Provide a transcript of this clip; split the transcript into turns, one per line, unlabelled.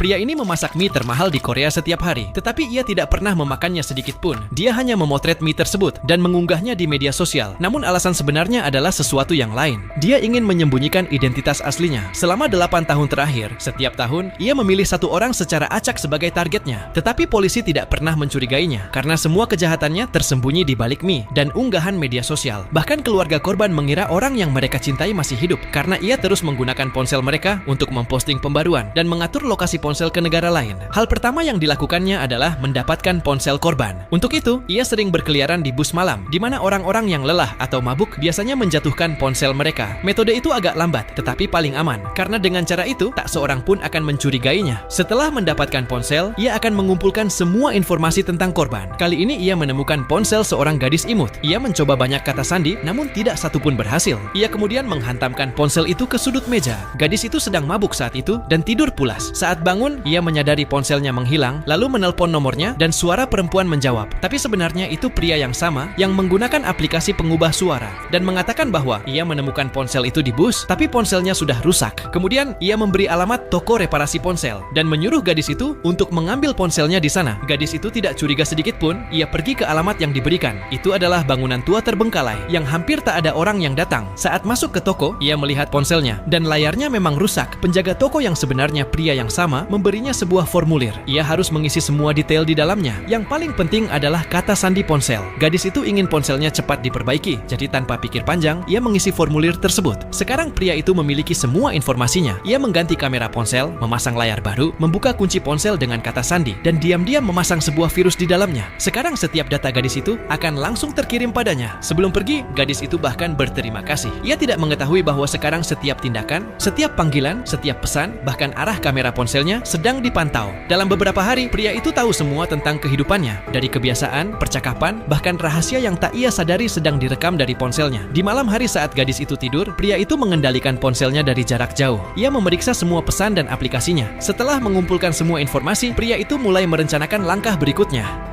Pria ini memasak mie termahal di Korea setiap hari, tetapi ia tidak pernah memakannya sedikit pun. Dia hanya memotret mie tersebut dan mengunggahnya di media sosial. Namun alasan sebenarnya adalah sesuatu yang lain. Dia ingin menyembunyikan identitas aslinya. Selama 8 tahun terakhir, setiap tahun, ia memilih satu orang secara acak sebagai targetnya. Tetapi polisi tidak pernah mencurigainya, karena semua kejahatannya tersembunyi di balik mie dan unggahan media sosial. Bahkan keluarga korban mengira orang yang mereka cintai masih hidup, karena ia terus menggunakan ponsel mereka untuk memposting pembaruan dan mengatur lokasi ponsel ke negara lain. Hal pertama yang dilakukannya adalah mendapatkan ponsel korban. Untuk itu, ia sering berkeliaran di bus malam, di mana orang-orang yang lelah atau mabuk biasanya menjatuhkan ponsel mereka. Metode itu agak lambat, tetapi paling aman, karena dengan cara itu, tak seorang pun akan mencurigainya. Setelah mendapatkan ponsel, ia akan mengumpulkan semua informasi tentang korban. Kali ini ia menemukan ponsel seorang gadis imut. Ia mencoba banyak kata sandi, namun tidak satupun berhasil. Ia kemudian menghantamkan ponsel itu ke sudut meja. Gadis itu sedang mabuk saat itu dan tidur pulas. Saat bangun, ia menyadari ponselnya menghilang, lalu menelpon nomornya dan suara perempuan menjawab. Tapi sebenarnya itu pria yang sama yang menggunakan aplikasi pengubah suara dan mengatakan bahwa ia menemukan ponsel itu di bus, tapi ponselnya sudah rusak. Kemudian ia memberi alamat toko reparasi ponsel dan menyuruh gadis itu untuk mengambil ponselnya di sana. Gadis itu tidak curiga sedikit pun. Ia pergi ke alamat yang diberikan. Itu adalah bangunan tua terbengkalai yang hampir tak ada orang yang datang. Saat masuk ke toko, ia melihat ponselnya dan layarnya memang rusak. Penjaga toko yang sebenarnya pria yang sama memberinya sebuah formulir. Ia harus mengisi semua detail di dalamnya. Yang paling penting adalah kata sandi ponsel. Gadis itu ingin ponselnya cepat diperbaiki, jadi tanpa pikir panjang, ia mengisi formulir tersebut. Sekarang pria itu memiliki semua informasinya. Ia mengganti kamera ponsel, memasang layar baru, membuka kunci ponsel dengan kata sandi, dan diam-diam memasang sebuah virus di dalamnya. Sekarang setiap data gadis itu akan langsung terkirim padanya. Sebelum pergi, gadis itu bahkan berterima kasih. Ia tidak mengetahui bahwa sekarang setiap tindakan, setiap panggilan, setiap pesan, bahkan arah kamera ponselnya sedang dipantau. Dalam beberapa hari, pria itu tahu semua tentang kehidupannya, dari kebiasaan, percakapan, bahkan rahasia yang tak ia sadari sedang direkam dari ponselnya. Di malam hari saat gadis itu tidur, pria itu mengendalikan ponselnya dari jarak jauh. Ia memeriksa semua pesan dan aplikasinya. Setelah mengumpulkan semua informasi, pria itu mulai merencanakan langkah berikutnya.